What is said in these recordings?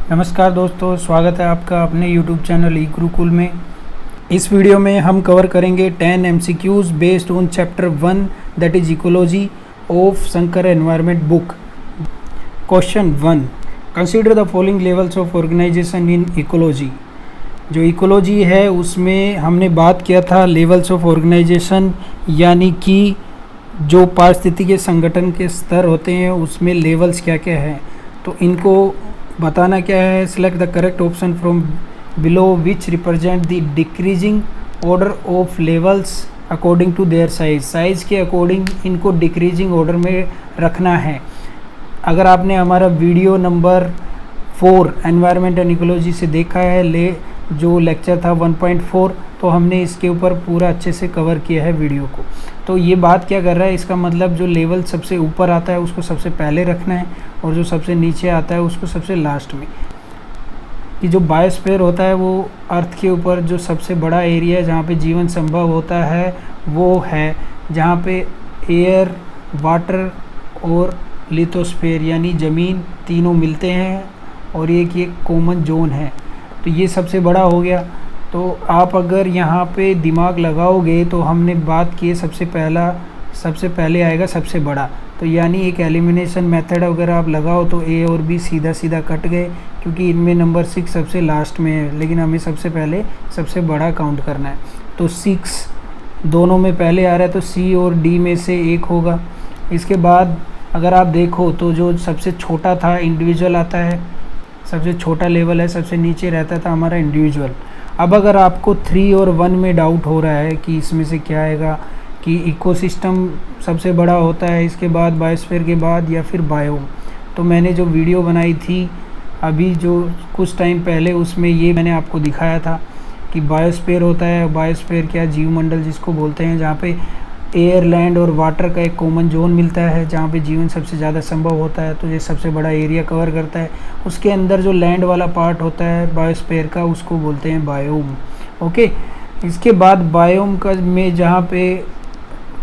नमस्कार दोस्तों, स्वागत है आपका अपने YouTube चैनल ई गुरुकुल में। इस वीडियो में हम कवर करेंगे 10 MCQs based on chapter 1 that is ecology of Shankar environment book. Question 1, consider the following levels of organization in ecology. जो इकोलॉजी है उसमें हमने बात किया था लेवल्स ऑफ ऑर्गेनाइजेशन, यानी कि जो पारिस्थितिकी संगठन के स्तर होते हैं उसमें लेवल्स क्या क्या हैं। तो इनको बताना क्या है, select the correct option from below which represent the decreasing order of levels according to their size. Size के अकॉर्डिंग इनको डिक्रीजिंग ऑर्डर में रखना है। अगर आपने हमारा video number 4 environment and ecology से देखा है जो लेक्चर था 1.4, तो हमने इसके ऊपर पूरा अच्छे से कवर किया है वीडियो को। तो ये बात क्या कर रहा है, इसका मतलब जो लेवल सबसे ऊपर आता है उसको सबसे पहले रखना है और जो सबसे नीचे आता है उसको सबसे लास्ट में। कि जो बायोस्फीयर होता है वो अर्थ के ऊपर जो सबसे बड़ा एरिया है जहाँ पे जीवन संभव होता है वो है जहाँ पे एयर, वाटर और लिथोस्फीयर यानी ज़मीन तीनों मिलते हैं और एक कॉमन जोन है। तो ये सबसे बड़ा हो गया। तो आप अगर यहाँ पे दिमाग लगाओगे तो हमने बात की सबसे पहले आएगा सबसे बड़ा। तो यानी एक एलिमिनेशन मेथड अगर आप लगाओ तो ए और बी सीधा सीधा कट गए, क्योंकि इनमें नंबर 6 सबसे लास्ट में है, लेकिन हमें सबसे पहले सबसे बड़ा काउंट करना है। तो 6 दोनों में पहले आ रहा है तो सी और डी में से एक होगा। इसके बाद अगर आप देखो तो जो सबसे छोटा था इंडिविजुअल आता है, सबसे छोटा लेवल है, सबसे नीचे रहता था हमारा इंडिविजुअल। अब अगर आपको 3 और 1 में डाउट हो रहा है कि इसमें से क्या आएगा, कि इकोसिस्टम सबसे बड़ा होता है इसके बाद बायोस्फीयर के बाद या फिर बायोम, तो मैंने जो वीडियो बनाई थी अभी जो कुछ टाइम पहले उसमें ये मैंने आपको दिखाया था कि बायोस्फीयर होता है। बायोस्फीयर क्या, जीवमंडल जिसको बोलते हैं, जहाँ पे एयर, लैंड और वाटर का एक कॉमन जोन मिलता है जहाँ पे जीवन सबसे ज़्यादा संभव होता है। तो ये सबसे बड़ा एरिया कवर करता है। उसके अंदर जो लैंड वाला पार्ट होता है बायोस्फीयर का उसको बोलते हैं बायोम। ओके, इसके बाद बायोम का में जहाँ पे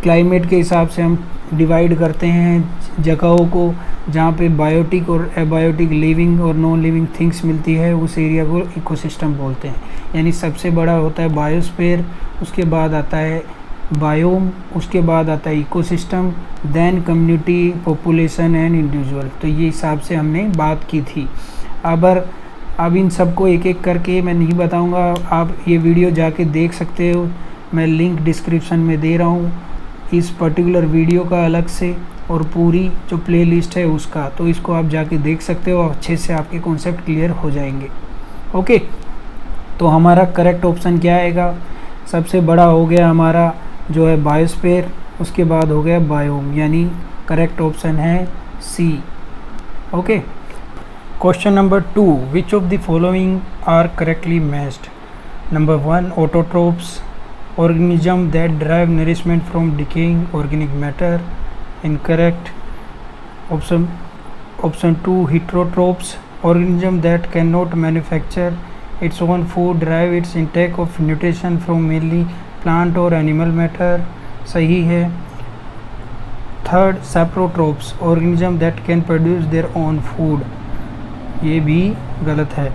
क्लाइमेट के हिसाब से हम डिवाइड करते हैं जगहों को, जहाँ पे बायोटिक और एबायोटिक लिविंग और नॉन लिविंग थिंग्स मिलती है, उस एरिया को इकोसिस्टम बोलते हैं। यानी सबसे बड़ा होता है बायोस्फीयर, उसके बाद आता है बायोम, उसके बाद आता है ecosystem, then community, population and individual. तो ये हिसाब से हमने बात की थी। अब इन सबको एक एक करके मैं नहीं बताऊंगा, आप ये वीडियो जाके देख सकते हो। मैं लिंक डिस्क्रिप्शन में दे रहा हूँ इस पर्टिकुलर वीडियो का अलग से और पूरी जो प्लेलिस्ट है उसका, तो इसको आप जाके देख सकते हो। अच्छे से आपके कॉन्सेप्ट क्लियर हो जाएंगे। ओके, तो हमारा करेक्ट ऑप्शन क्या आएगा, सबसे बड़ा हो गया हमारा जो है बायोस्फीयर, उसके बाद हो गया बायोम, यानी करेक्ट ऑप्शन है C. Okay, question number 2, which of the following are correctly matched. Number 1, autotrophs, organism that derive nourishment from decaying organic matter, incorrect. Option 2, heterotrophs, organism that cannot manufacture its own food, derive its intake of nutrition from mainly plant or animal matter, सही है। Third, saprotrophs, organism that can produce their own food, ये भी गलत है।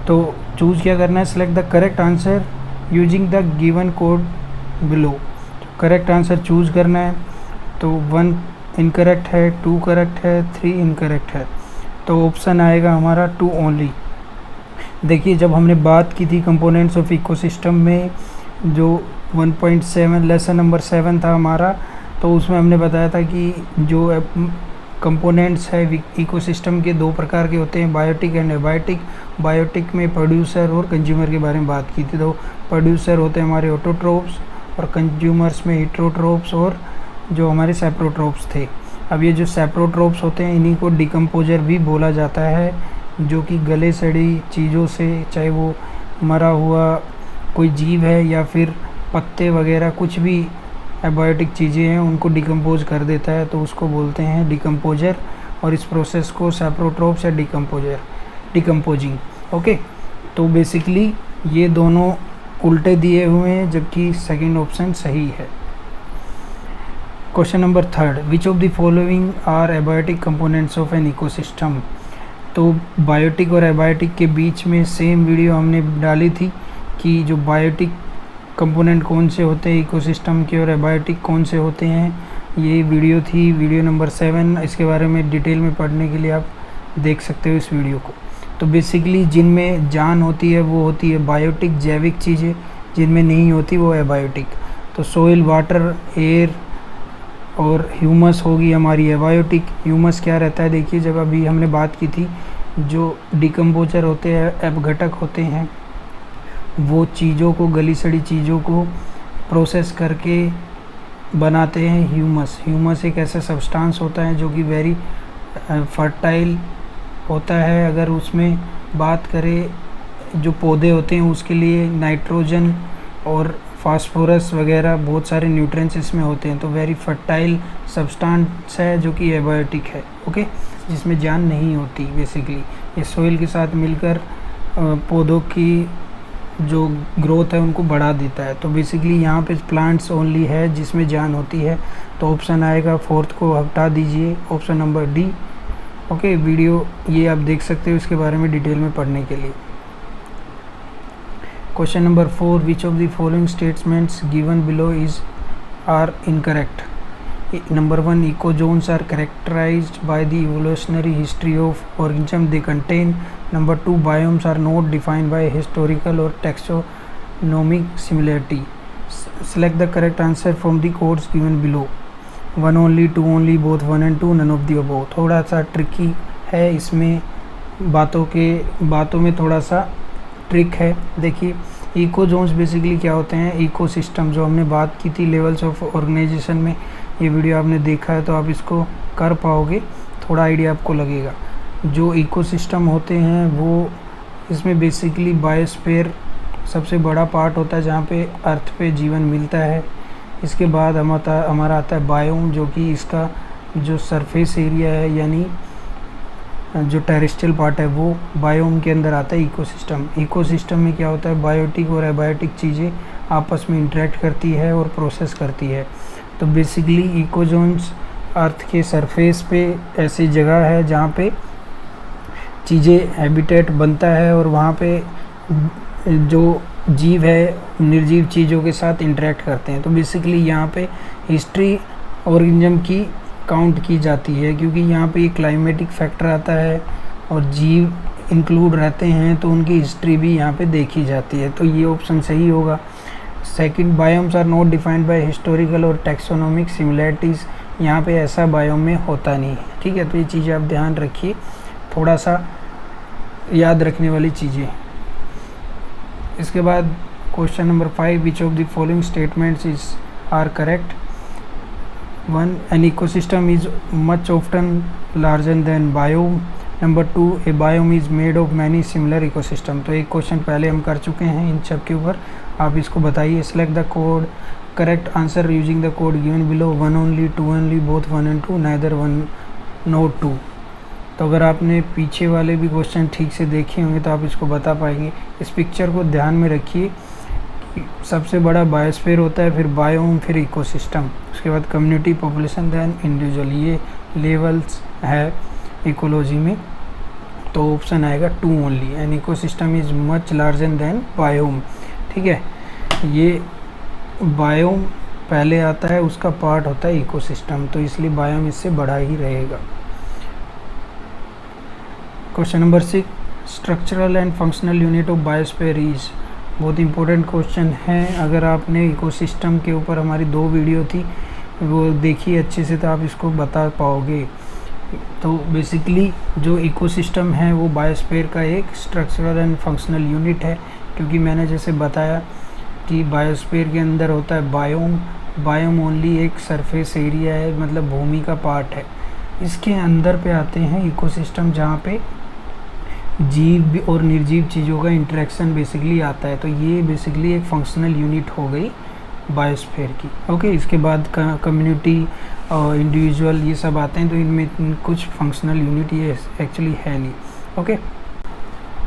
तो choose क्या करना है, select the correct answer using the given code below. Correct answer choose करना है। तो 1 इनकरेक्ट है, 2 करेक्ट है, 3 इनकरेक्ट है। तो ऑप्शन आएगा हमारा 2 ओनली। देखिए, जब हमने बात की थी कंपोनेंट्स ऑफ इकोसिस्टम में, जो 1.7 लेसन नंबर 7 था हमारा, तो उसमें हमने बताया था कि जो कंपोनेंट्स है इकोसिस्टम के 2 प्रकार के होते हैं, बायोटिक एंड एबायोटिक। बायोटिक में प्रोड्यूसर और कंज्यूमर के बारे में बात की थी। तो प्रोड्यूसर होते हैं हमारे ऑटोट्रोप्स और कंज्यूमर्स में हेटेरोट्रोप्स और जो हमारे सेप्रोट्रोप्स थे। अब ये जो सेप्रोट्रोप्स होते हैं इन्हीं को डिकम्पोजर भी बोला जाता है, जो कि गले सड़ी चीज़ों से, चाहे वो मरा हुआ कोई जीव है या फिर पत्ते वगैरह कुछ भी एबायोटिक चीज़ें हैं उनको डिकम्पोज कर देता है, तो उसको बोलते हैं डिकम्पोजर। और इस प्रोसेस को सेप्रोट्रोप्स या डिकम्पोजिंग। ओके, तो बेसिकली ये दोनों उल्टे दिए हुए हैं, जबकि सेकंड ऑप्शन सही है। Question number 3, which of the following are abiotic components of an ecosystem. तो बायोटिक और एबायोटिक के बीच में सेम वीडियो हमने डाली थी कि जो बायोटिक कंपोनेंट कौन से होते हैं इकोसिस्टम के और एबायोटिक कौन से होते हैं। ये वीडियो थी वीडियो नंबर 7। इसके बारे में डिटेल में पढ़ने के लिए आप देख सकते हो इस वीडियो को। तो बेसिकली जिनमें जान होती है वो होती है बायोटिक, जैविक चीज़ें, जिनमें नहीं होती वो एबायोटिक। तो सोइल, वाटर, एयर और ह्यूमस होगी हमारी एबायोटिक। ह्यूमस क्या रहता है, देखिए जब अभी हमने बात की थी जो डिकम्पोजर होते हैं, अपघटक होते हैं, वो चीज़ों को, गली सड़ी चीज़ों को प्रोसेस करके बनाते हैं ह्यूमस। ह्यूमस एक ऐसा सब्सटेंस होता है जो कि वेरी फर्टाइल होता है। अगर उसमें बात करें जो पौधे होते हैं उसके लिए नाइट्रोजन और फास्फोरस वगैरह बहुत सारे न्यूट्रिएंट्स इसमें होते हैं। तो वेरी फर्टाइल सब्सटेंस है जो कि एबायोटिक है, ओके, जिसमें जान नहीं होती। बेसिकली ये सोइल के साथ मिलकर पौधों की जो ग्रोथ है उनको बढ़ा देता है। तो बेसिकली यहाँ पे प्लांट्स ओनली है जिसमें जान होती है। तो ऑप्शन आएगा, फोर्थ को हटा दीजिए, option number D. Okay, video ये आप देख सकते हो इसके बारे में डिटेल में पढ़ने के लिए। Question number 4, which of the following statements given below is are incorrect. Number 1, ecozones are characterized by the evolutionary history of organism they contain. Number 2, biomes are not defined by historical or taxonomic similarity. Select the correct answer from the codes given below. 1 only, 2 only, both 1 and 2, none of the above। थोड़ा सा tricky है इसमें, बातों में थोड़ा सा trick है। देखिए इकोजोन्स बेसिकली क्या होते हैं, इकोसिस्टम जो हमने बात की थी लेवल्स ऑफ ऑर्गेनाइजेशन में, ये वीडियो आपने देखा है तो आप इसको कर पाओगे, थोड़ा आइडिया आपको लगेगा। जो इकोसिस्टम होते हैं वो इसमें बेसिकली बायोस्फीयर सबसे बड़ा पार्ट होता है जहाँ पे अर्थ पे जीवन मिलता है। इसके बाद हमारा आता है बायोम, जो कि इसका जो सरफेस एरिया है यानी जो टेरेस्ट्रियल पार्ट है वो बायोम के अंदर आता है इकोसिस्टम। इकोसिस्टम में क्या होता है, बायोटिक और एबायोटिक चीज़ें आपस में इंटरेक्ट करती है और प्रोसेस करती है। तो बेसिकली इकोजोन्स अर्थ के सरफेस पे ऐसी जगह है जहाँ पे चीज़ें हैबिटेट बनता है और वहाँ पे जो जीव है निर्जीव चीज़ों के साथ इंटरेक्ट करते हैं। तो बेसिकली यहाँ पे हिस्ट्री ऑर्गेनिज्म की काउंट की जाती है क्योंकि यहाँ पे क्लाइमेटिक फैक्टर आता है और जीव इंक्लूड रहते हैं तो उनकी हिस्ट्री भी यहाँ पे देखी जाती है। तो ये ऑप्शन सही होगा। Second, biomes are not defined by historical और टैक्सोनॉमिक सिमिलैरिटीज़, यहाँ पे ऐसा बायोम में होता नहीं है, ठीक है। तो ये चीज़ें आप ध्यान रखिए, थोड़ा सा याद रखने वाली चीज़ें। इसके बाद question number 5, which of the following statements is are correct. 1, an ecosystem is much often larger than biome. Number 2, a biome is made of many similar ecosystem। तो एक क्वेश्चन पहले हम कर चुके हैं इन सब के ऊपर, आप इसको बताइए। Select the code correct answer using the code given below. 1 only, 2 only, both 1 and 2, neither 1 no 2। तो अगर आपने पीछे वाले भी क्वेश्चन ठीक से देखे होंगे तो आप इसको बता पाएंगे। इस पिक्चर को ध्यान में रखिए, सबसे बड़ा बायोस्फीयर होता है, फिर बायोम, फिर इकोसिस्टम, उसके बाद कम्युनिटी, पॉपुलेशन, देन इंडिविजुअल। ये लेवल्स है इकोलॉजी में। तो ऑप्शन आएगा 2 only, an ecosystem is much larger than biome, ठीक है। ये बायोम पहले आता है, उसका पार्ट होता है इकोसिस्टम, तो इसलिए बायोम इससे बड़ा ही रहेगा। Question number 6, structural and functional unit of biosphere is. बहुत इंपॉर्टेंट क्वेश्चन है। अगर आपने इकोसिस्टम के ऊपर हमारी 2 वीडियो थी वो देखिए अच्छे से तो आप इसको बता पाओगे। तो बेसिकली जो इकोसिस्टम है वो बायोस्फीयर का एक स्ट्रक्चरल एंड फंक्शनल यूनिट है, क्योंकि मैंने जैसे बताया कि बायोस्फीयर के अंदर होता है बायोम। बायोम ओनली एक सरफेस एरिया है, मतलब भूमि का पार्ट है। इसके अंदर पे आते हैं इकोसिस्टम, जहाँ पे जीव और निर्जीव चीज़ों का इंटरेक्शन बेसिकली आता है। तो ये बेसिकली एक फंक्शनल यूनिट हो गई बायोस्फीयर की, ओके। इसके बाद कम्युनिटी और इंडिविजुअल ये सब आते हैं, तो इनमें कुछ फंक्शनल यूनिट ये एक्चुअली है नहीं, okay.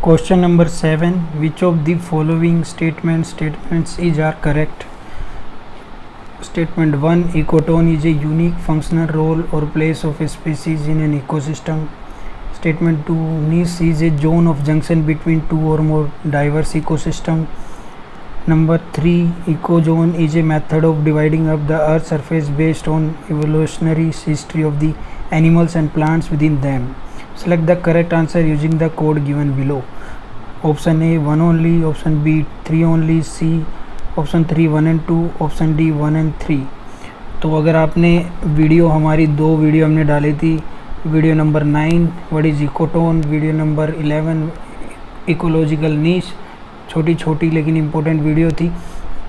Question number 7, which of the following statements is are correct. Statement 1, ecotone is a unique functional role और place of a species in an ecosystem. Statement 2, niche is a zone of junction between two or more diverse ecosystem. Number 3, ecozone is a method of dividing up the earth's surface based on evolutionary history of the animals and plants within them. Select the correct answer using the code given below. Option A 1 only, option B 3 only, C option 3 1 and 2, option D 1 and 3। तो अगर आपने video हमारी 2 video हमने डाली थी, video number 9 what is ecotone, video number 11 ecological niche, छोटी छोटी लेकिन इम्पोर्टेंट वीडियो थी,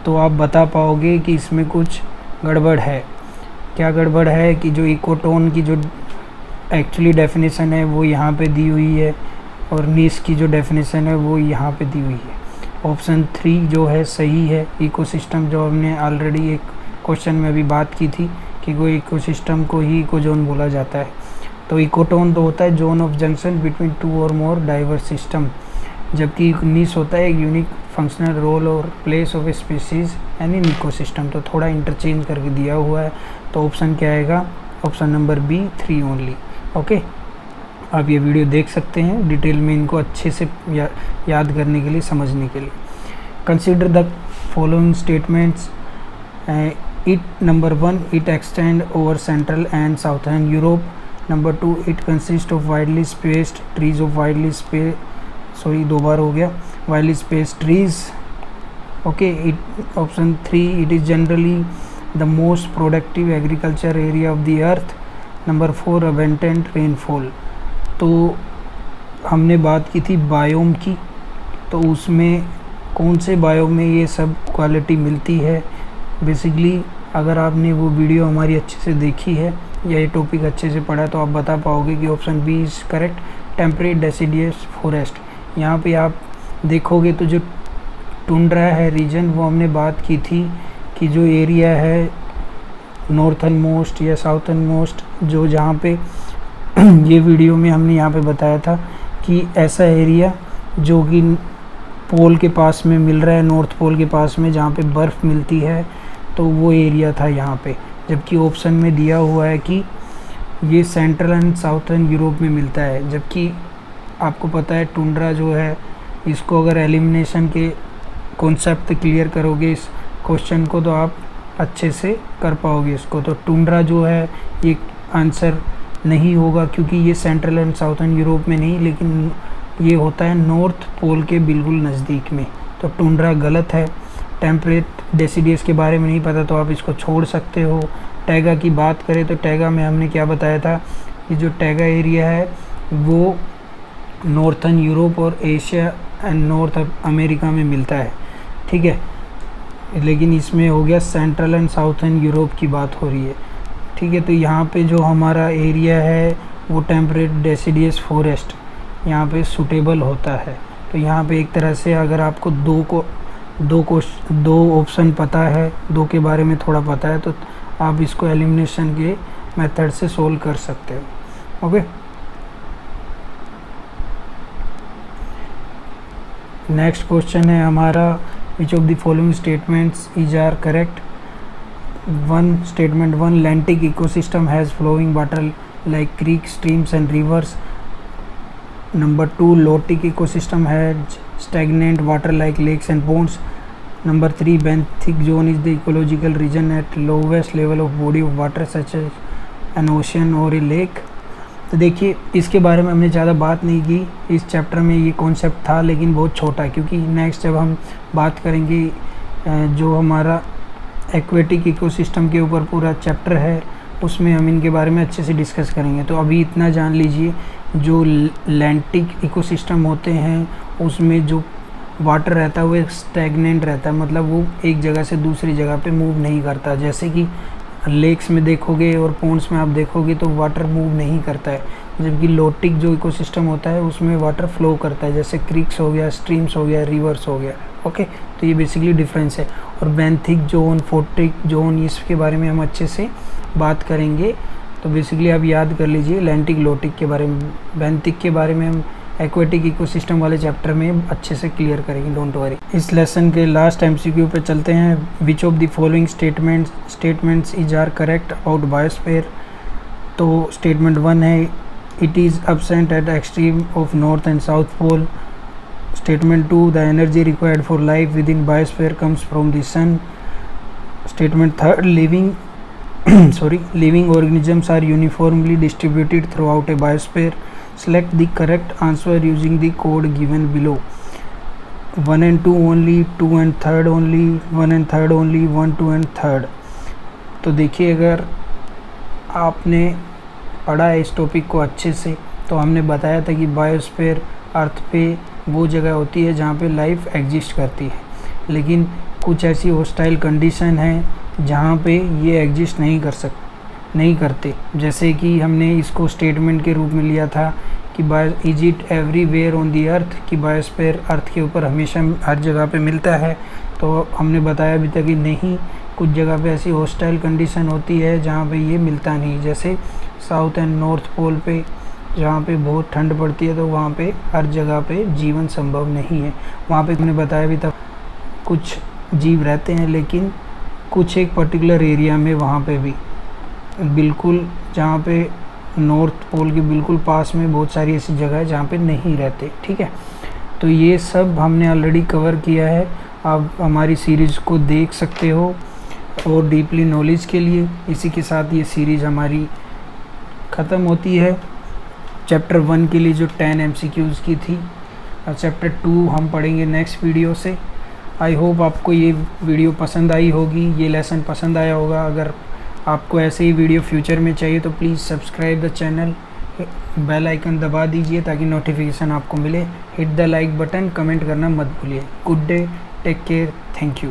तो आप बता पाओगे कि इसमें कुछ गड़बड़ है। क्या गड़बड़ है कि जो इकोटोन की जो एक्चुअली डेफिनेशन है वो यहाँ पे दी हुई है और नीश की जो डेफिनेशन है वो यहाँ पे दी हुई है। ऑप्शन 3 जो है सही है। इकोसिस्टम जो हमने ऑलरेडी एक क्वेश्चन में अभी बात की थी कि कोई इकोसिस्टम को ही इकोजोन बोला जाता है। तो इकोटोन तो होता है zone of junction between two और मोर डाइवर्स सिस्टम, जबकि नीश होता है एक यूनिक फंक्शनल रोल और place of species and in ecosystem. तो थोड़ा इंटरचेंज करके दिया हुआ है, तो ऑप्शन क्या आएगा? Option number B 3 only. Okay, आप ये वीडियो देख सकते हैं डिटेल में इनको अच्छे से याद करने के लिए, समझने के लिए। Consider the following statements. It number 1 it extend over central and southern Europe. Number 2 it consist of widely spaced trees of widely sorry 2 बार हो गया, widely spaced trees. Okay, it option 3 it is generally the most productive agriculture area of the earth. Number 4 abundant rainfall. तो हमने बात की थी biome की, तो उसमें कौन से बायोम में ये सब क्वालिटी मिलती है। बेसिकली अगर आपने वो वीडियो हमारी अच्छे से देखी है या ये टॉपिक अच्छे से पढ़ा, तो आप बता पाओगे कि option B is correct, temperate deciduous forest. यहाँ पे आप देखोगे तो जो टुंड्रा है रीजन, वो हमने बात की थी कि जो एरिया है नॉर्थन मोस्ट या साउथर्न मोस्ट, जो जहाँ पे ये वीडियो में हमने यहाँ पे बताया था कि ऐसा एरिया जो कि पोल के पास में मिल रहा है, नॉर्थ पोल के पास में जहाँ पे बर्फ़ मिलती है, तो वो एरिया था यहाँ पे। जबकि ऑप्शन में दिया हुआ है कि ये सेंट्रल एंड साउथर्न यूरोप में मिलता है, जबकि आपको पता है टुंड्रा जो है, इसको अगर एलिमिनेशन के कॉन्सेप्ट क्लियर करोगे इस क्वेश्चन को, तो आप अच्छे से कर पाओगे इसको। तो टुंड्रा जो है ये आंसर नहीं होगा, क्योंकि ये सेंट्रल एंड साउथर्न यूरोप में नहीं, लेकिन ये होता है नॉर्थ पोल के बिल्कुल नज़दीक में। तो टुंड्रा गलत है। टेम्परेट डेसिडियस के बारे में नहीं पता तो आप इसको छोड़ सकते हो। टैगा की बात करें तो टैगा में हमने क्या बताया था कि जो टैगा एरिया है वो नॉर्थर्न यूरोप और एशिया एंड नॉर्थ अमेरिका में मिलता है, ठीक है। लेकिन इसमें हो गया सेंट्रल एंड साउथर्न यूरोप की बात हो रही है, ठीक है। तो यहाँ पे जो हमारा एरिया है वो टेम्परेट डेसिडियस फॉरेस्ट यहाँ पे सूटेबल होता है। तो यहाँ पे एक तरह से अगर आपको दो ऑप्शन पता है, 2 के बारे में थोड़ा पता है, तो आप इसको एलिमिनेशन के मेथड से सोल्व कर सकते हो। ओके, नेक्स्ट क्वेश्चन है हमारा, which of the following statements is are correct. 1 statement 1 lentic ecosystem has flowing water like creek streams and rivers. Number 2 lotic ecosystem has stagnant water like lakes and ponds. Number 3 benthic zone is the ecological region at lowest level of body of water such as an ocean or a lake. तो देखिए इसके बारे में हमने ज़्यादा बात नहीं की, इस चैप्टर में ये कॉन्सेप्ट था लेकिन बहुत छोटा है, क्योंकि नेक्स्ट जब हम बात करेंगे जो हमारा एक्वेटिक इकोसिस्टम के ऊपर पूरा चैप्टर है उसमें हम इनके बारे में अच्छे से डिस्कस करेंगे। तो अभी इतना जान लीजिए, जो लैंटिक इकोसिस्टम होते हैं उसमें जो वाटर रहता है वो एक स्टैगनेंट रहता है, मतलब वो एक जगह से दूसरी जगह पे मूव नहीं करता। जैसे कि लेक्स में देखोगे और पॉन्ड्स में आप देखोगे तो वाटर मूव नहीं करता है, जबकि लोटिक जो इकोसिस्टम होता है उसमें वाटर फ्लो करता है, जैसे क्रीक्स हो गया, स्ट्रीम्स हो गया, रिवर्स हो गया। ओके, तो ये बेसिकली डिफरेंस है। और बेंथिक जोन, फोटिक जोन, इसके बारे में हम अच्छे से बात करेंगे। तो बेसिकली आप याद कर लीजिए लैंटिक लोटिक के बारे में। बेंथिक के बारे में हम एक्वेटिक इकोसिस्टम वाले चैप्टर में अच्छे से क्लियर करेंगे, डोंट वरी। इस लेसन के लास्ट एमसीक्यू पे चलते हैं। Which of the following statements is are correct about biosphere. तो स्टेटमेंट 1 है it is absent at extreme of north and south pole. Statement 2, the energy required for life within biosphere comes from the sun. Statement 3, living organisms are uniformly distributed throughout a biosphere. Select the correct answer using the code given below. 1 and 2 only, 2 and 3rd only, 1 and 3rd only, 1, 2 and 3rd. तो देखिए, अगर आपने पढ़ा है इस topic को अच्छे से, तो हमने बताया था कि बायोस्फीयर अर्थ पे वो जगह होती है जहाँ पे लाइफ एग्जिस्ट करती है, लेकिन कुछ ऐसी हॉस्टाइल कंडीशन है जहाँ पे ये एग्जिस्ट नहीं करते। जैसे कि हमने इसको स्टेटमेंट के रूप में लिया था कि is it everywhere on the earth, कि बायोस्फीयर अर्थ के ऊपर हमेशा हर जगह पे मिलता है। तो हमने बताया अभी तक कि नहीं, कुछ जगह पे ऐसी हॉस्टाइल कंडीशन होती है जहाँ पे ये मिलता नहीं। जैसे साउथ एंड नॉर्थ पोल पे जहाँ पे बहुत ठंड पड़ती है, तो वहाँ पे हर जगह पे जीवन संभव नहीं है। वहाँ पे हमने बताया भी था कुछ जीव रहते हैं, लेकिन कुछ एक पर्टिकुलर एरिया में वहाँ पे भी बिल्कुल, जहाँ पे नॉर्थ पोल के बिल्कुल पास में बहुत सारी ऐसी जगह है जहाँ पे नहीं रहते। ठीक है, तो ये सब हमने ऑलरेडी कवर किया है। आप हमारी सीरीज़ को देख सकते हो और डीपली नॉलेज के लिए। इसी के साथ ये सीरीज़ हमारी ख़त्म होती है। चैप्टर 1 के लिए जो 10 MCQs की थी, और चैप्टर 2 हम पढ़ेंगे नेक्स्ट वीडियो से। आई होप आपको ये वीडियो पसंद आई होगी, ये लेसन पसंद आया होगा। अगर आपको ऐसे ही वीडियो फ्यूचर में चाहिए तो please subscribe the channel, bell icon दबा दीजिए ताकि नोटिफिकेशन आपको मिले। Hit the like button, comment करना मत भूलिए। Good day, take care, thank you.